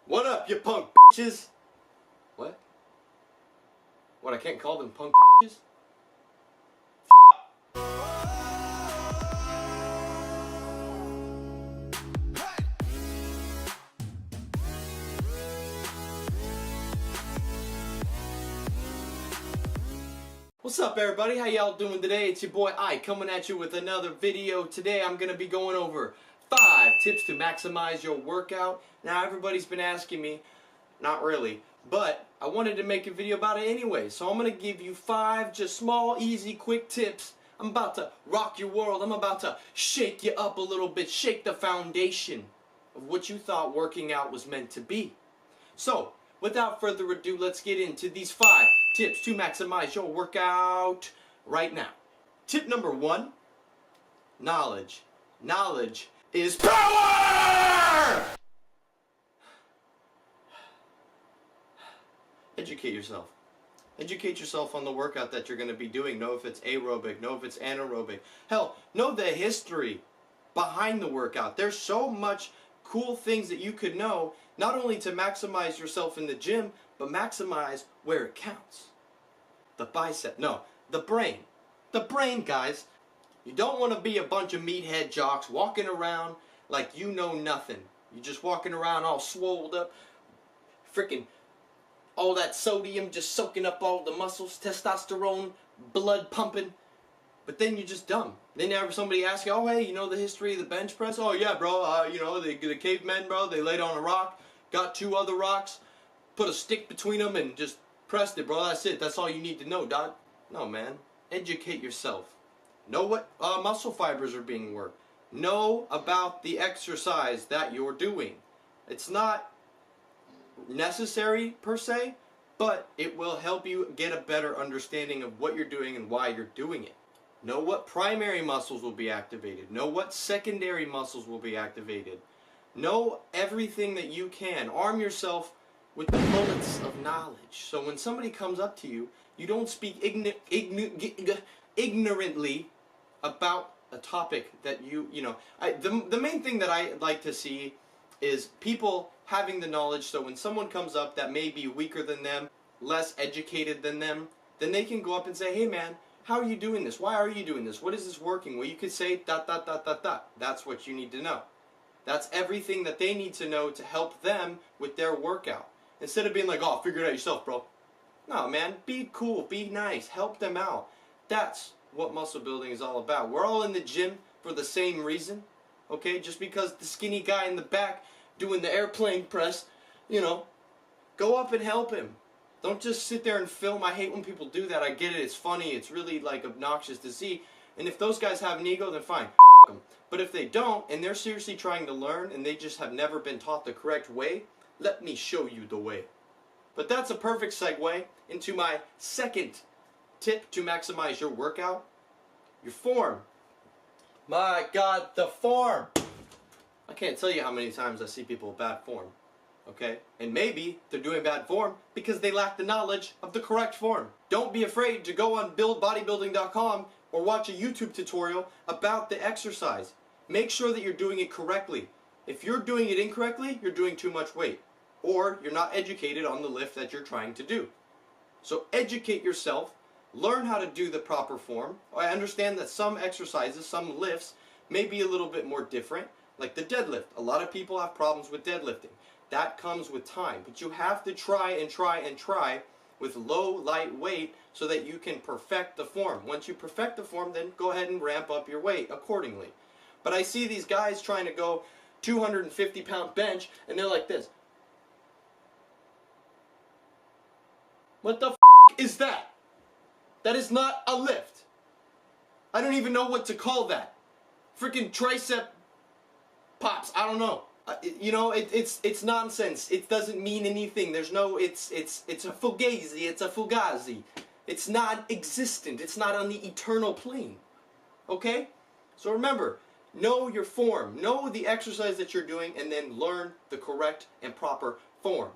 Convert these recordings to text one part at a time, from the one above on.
What up, you punk bitches? What? What, I can't call them punk bitches? What's up, everybody? How y'all doing today? It's your boy I coming at you with another video. Today I'm going to be going over 5 tips to maximize your workout. Now, everybody's been asking me, not really, but I wanted to make a video about it anyway. So I'm going to give you 5 just small, easy, quick tips. I'm about to rock your world. I'm about to shake you up a little bit, shake the foundation of what you thought working out was meant to be. So, without further ado, let's get into these 5 tips to maximize your workout right now. Tip number 1, knowledge. Knowledge is power! Educate yourself. Educate yourself on the workout that you're going to be doing. Know if it's aerobic, know if it's anaerobic. Hell, know the history behind the workout. There's so much cool things that you could know, not only to maximize yourself in the gym, but maximize where it counts. The bicep, no, the brain. The brain, guys. You don't want to be a bunch of meathead jocks walking around like you know nothing. You're just walking around all swolled up, freaking all that sodium just soaking up all the muscles, testosterone, blood pumping, but then you're just dumb. Then somebody asks you, oh hey, you know the history of the bench press? Oh yeah, bro, you know, the cavemen, bro, they laid on a rock, got 2 other rocks, put a stick between them and just pressed it, bro. That's it. That's all you need to know, dog. No, man. Educate yourself. Know what muscle fibers are being worked. Know about the exercise that you're doing. It's not necessary per se, but it will help you get a better understanding of what you're doing and why you're doing it. Know what primary muscles will be activated. Know what secondary muscles will be activated. Know everything that you can. Arm yourself with the bullets of knowledge. So when somebody comes up to you, you don't speak ignorantly about a topic that you know. The main thing that I like to see is people having the knowledge, so when someone comes up that may be weaker than them, less educated than them, then they can go up and say, hey man, how are you doing this? Why are you doing this? What is this working? Well, you could say dot dot dot dot dot. That's what you need to know. That's everything that they need to know to help them with their workout. Instead of being like, oh, figure it out yourself, bro. No, man, be cool, be nice, help them out. That's what muscle building is all about. We're all in the gym for the same reason, okay? Just because the skinny guy in the back doing the airplane press, you know, go up and help him. Don't just sit there and film. I hate when people do that. I get it, it's funny, it's really like obnoxious to see. And if those guys have an ego, then fine, them. But if they don't, and they're seriously trying to learn, and they just have never been taught the correct way, let me show you the way. But that's a perfect segue into my second tip to maximize your workout. Your form. My God, the form. I can't tell you how many times I see people with bad form. Okay? And maybe they're doing bad form because they lack the knowledge of the correct form. Don't be afraid to go on buildbodybuilding.com or watch a YouTube tutorial about the exercise. Make sure that you're doing it correctly. If you're doing it incorrectly, you're doing too much weight. Or you're not educated on the lift that you're trying to do. So educate yourself. Learn how to do the proper form. I understand that some exercises, some lifts, may be a little bit more different. Like the deadlift. A lot of people have problems with deadlifting. That comes with time. But you have to try and try and try with low, light weight so that you can perfect the form. Once you perfect the form, then go ahead and ramp up your weight accordingly. But I see these guys trying to go 250-pound bench, and they're like this. What the f*** is that? That is not a lift. I don't even know what to call that. Freaking tricep pops. I don't know. You know, it's nonsense. It doesn't mean anything. There's no. It's a fugazi. It's a fugazi. It's not existent. It's not on the eternal plane. Okay? So remember, know your form. Know the exercise that you're doing, and then learn the correct and proper form.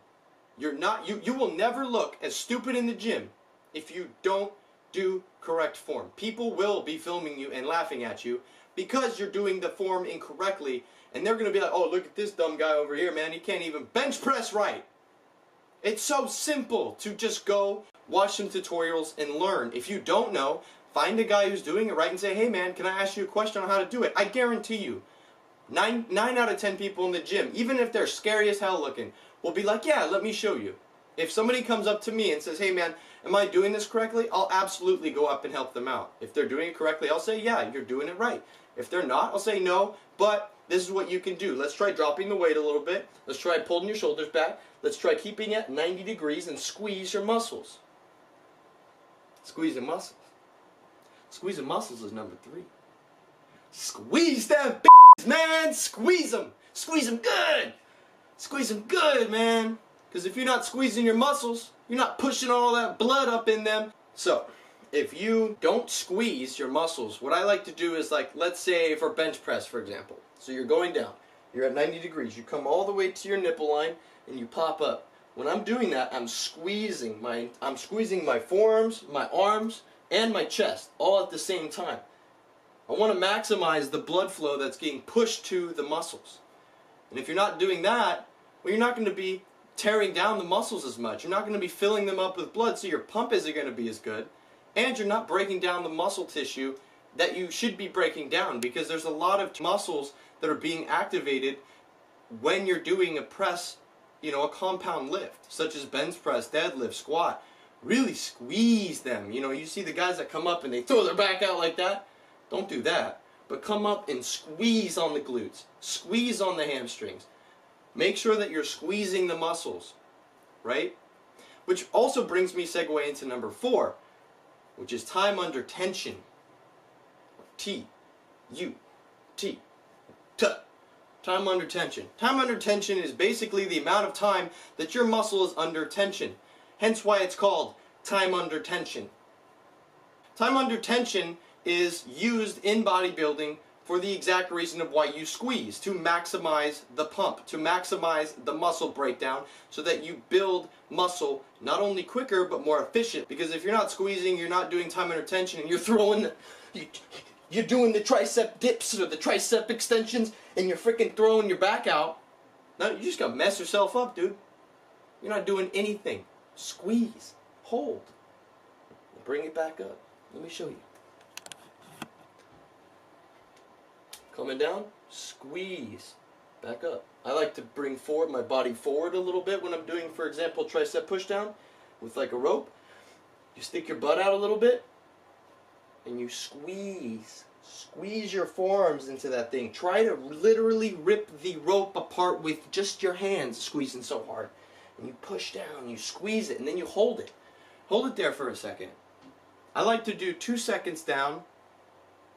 You will never look as stupid in the gym if you don't do correct form. People will be filming you and laughing at you, because you're doing the form incorrectly, and they're going to be like, oh, look at this dumb guy over here, man, he can't even bench press right. It's so simple to just go watch some tutorials and learn. If you don't know, find a guy who's doing it right and say, hey man, can I ask you a question on how to do it? I guarantee you, 9 out of 10 people in the gym, even if they're scary as hell looking, will be like, yeah, let me show you. If somebody comes up to me and says, hey man, am I doing this correctly? I'll absolutely go up and help them out. If they're doing it correctly, I'll say, yeah, you're doing it right. If they're not, I'll say, no, but this is what you can do. Let's try dropping the weight a little bit. Let's try pulling your shoulders back. Let's try keeping it at 90 degrees and squeeze your muscles. Squeezing muscles. Squeezing muscles is number 3. Squeeze them b****s, man! Squeeze them! Squeeze them good! Squeeze them good, man! Because if you're not squeezing your muscles, you're not pushing all that blood up in them. So, if you don't squeeze your muscles, what I like to do is, like, let's say for bench press, for example. So you're going down. You're at 90 degrees. You come all the way to your nipple line and you pop up. When I'm doing that, I'm squeezing my forearms, my arms, and my chest all at the same time. I want to maximize the blood flow that's getting pushed to the muscles. And if you're not doing that, well, you're not going to be tearing down the muscles as much. You're not going to be filling them up with blood, so your pump isn't going to be as good. And you're not breaking down the muscle tissue that you should be breaking down, because there's a lot of muscles that are being activated when you're doing a press, you know, a compound lift, such as bench press, deadlift, squat. Really squeeze them. You know, you see the guys that come up and they throw their back out like that. Don't do that. But come up and squeeze on the glutes. Squeeze on the hamstrings. Make sure that you're squeezing the muscles, right? Which also brings me segue into number 4, which is time under tension. T-U-T. Time under tension. Time under tension is basically the amount of time that your muscle is under tension. Hence why it's called time under tension. Time under tension is used in bodybuilding for the exact reason of why you squeeze, to maximize the pump, to maximize the muscle breakdown, so that you build muscle not only quicker but more efficient. Because if you're not squeezing, you're not doing time under tension, and you're throwing you're doing the tricep dips or the tricep extensions, and you're freaking throwing your back out, no, you just gotta mess yourself up, dude. You're not doing anything. Squeeze, hold, and bring it back up. Let me show you. Coming down, squeeze, back up. I like to bring my body forward a little bit when I'm doing, for example, tricep push down with like a rope. You stick your butt out a little bit and you squeeze. Squeeze your forearms into that thing. Try to literally rip the rope apart with just your hands squeezing so hard. And you push down, you squeeze it, and then you hold it. Hold it there for a second. I like to do 2 seconds down,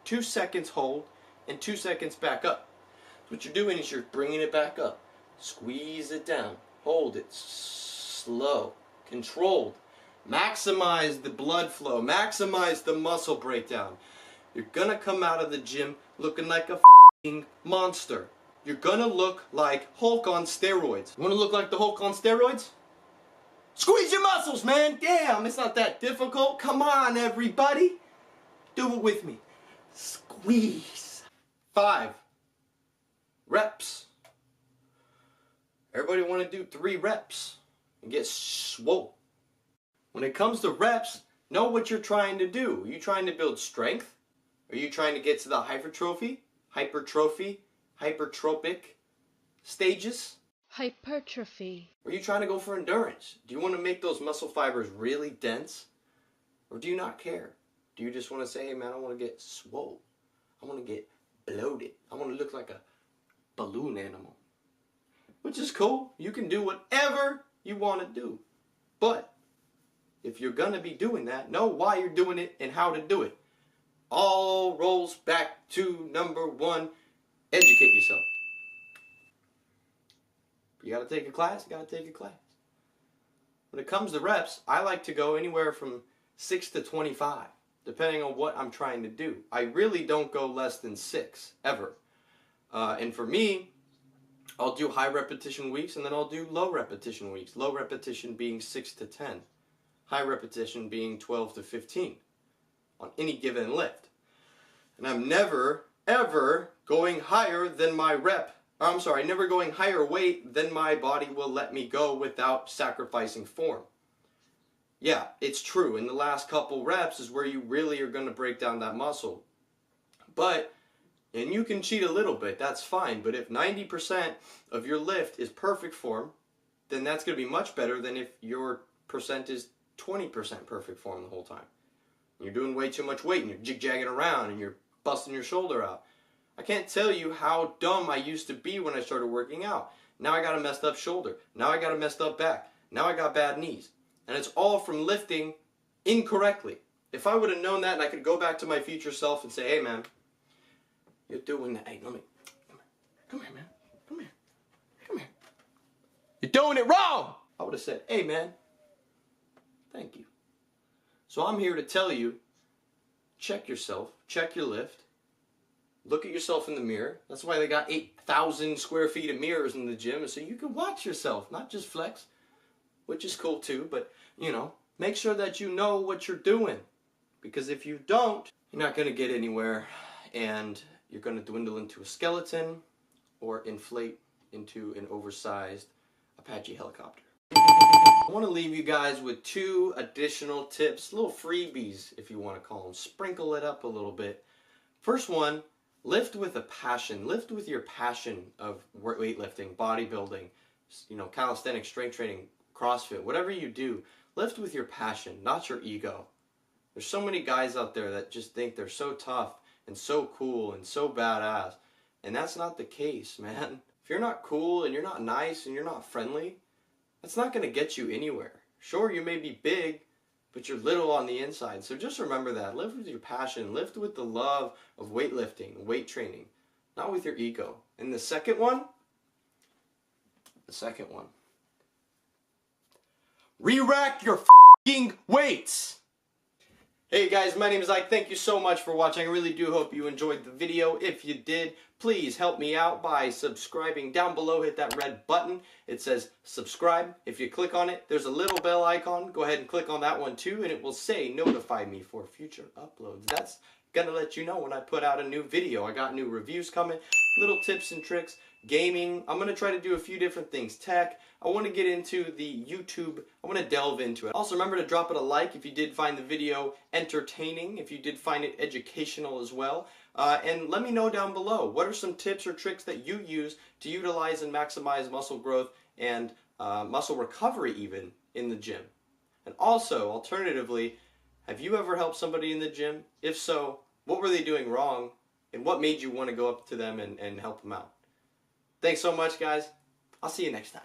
2 seconds hold, and 2 seconds back up. So what you're doing is you're bringing it back up. Squeeze it down. Hold it. Slow. Controlled. Maximize the blood flow. Maximize the muscle breakdown. You're gonna come out of the gym looking like a f***ing monster. You're gonna look like Hulk on steroids. You wanna look like the Hulk on steroids? Squeeze your muscles, man! Damn, it's not that difficult. Come on, everybody. Do it with me. Squeeze. 5 reps. Everybody want to do 3 reps and get swole. When it comes to reps, know what you're trying to do. Are you trying to build strength? Are you trying to get to the hypertrophy, hypertrophic stages? Hypertrophy. Are you trying to go for endurance? Do you want to make those muscle fibers really dense? Or do you not care? Do you just want to say, hey man, I want to get swole. I want to get bloated. I want to look like a balloon animal. Which is cool. You can do whatever you want to do. But if you're going to be doing that, know why you're doing it and how to do it. All rolls back to number 1, educate yourself. You got to take a class, you got to take a class. When it comes to reps, I like to go anywhere from 6 to 25, depending on what I'm trying to do. I really don't go less than 6, ever. And for me, I'll do high repetition weeks and then I'll do low repetition weeks. Low repetition being 6 to 10. High repetition being 12 to 15 on any given lift. And I'm never ever going higher than my never going higher weight than my body will let me go without sacrificing form. Yeah, it's true. In the last couple reps is where you really are going to break down that muscle. And you can cheat a little bit, that's fine. But if 90% of your lift is perfect form, then that's going to be much better than if your percent is 20% perfect form the whole time. You're doing way too much weight and you're jig-jagging around and you're busting your shoulder out. I can't tell you how dumb I used to be when I started working out. Now I got a messed up shoulder. Now I got a messed up back. Now I got bad knees. And it's all from lifting incorrectly. If I would have known that and I could go back to my future self and say, hey man, you're doing that. Hey, come here, man. Come here. You're doing it wrong. I would have said, hey man, thank you. So I'm here to tell you, check yourself, check your lift, look at yourself in the mirror. That's why they got 8,000 square feet of mirrors in the gym, so you can watch yourself, not just flex, which is cool too, but make sure that you know what you're doing. Because if you don't, you're not going to get anywhere, and you're going to dwindle into a skeleton or inflate into an oversized Apache helicopter. I want to leave you guys with 2 additional tips, little freebies if you want to call them. Sprinkle it up a little bit. First one, lift with a passion. Lift with your passion of weightlifting, bodybuilding, calisthenics, strength training, CrossFit, whatever you do. Lift with your passion, not your ego. There's so many guys out there that just think they're so tough and so cool and so badass. And that's not the case, man. If you're not cool and you're not nice and you're not friendly, that's not going to get you anywhere. Sure, you may be big, but you're little on the inside. So just remember that. Live with your passion. Live with the love of weightlifting, weight training, not with your ego. And the second one, re-rack your f***ing weights. Hey guys, my name is Ike. Thank you so much for watching. I really do hope you enjoyed the video. If you did, please help me out by subscribing. Down below, hit that red button. It says subscribe. If you click on it, there's a little bell icon. Go ahead and click on that one too, and it will say notify me for future uploads. That's gonna let you know when I put out a new video. I got new reviews coming, little tips and tricks, gaming. I'm gonna try to do a few different things. Tech. I want to get into the YouTube. I want to delve into it. Also, remember to drop it a like if you did find the video entertaining, if you did find it educational as well. And let me know down below, what are some tips or tricks that you use to utilize and maximize muscle growth and muscle recovery even in the gym? And also, alternatively, have you ever helped somebody in the gym? If so, what were they doing wrong? And what made you want to go up to them and help them out? Thanks so much, guys. I'll see you next time.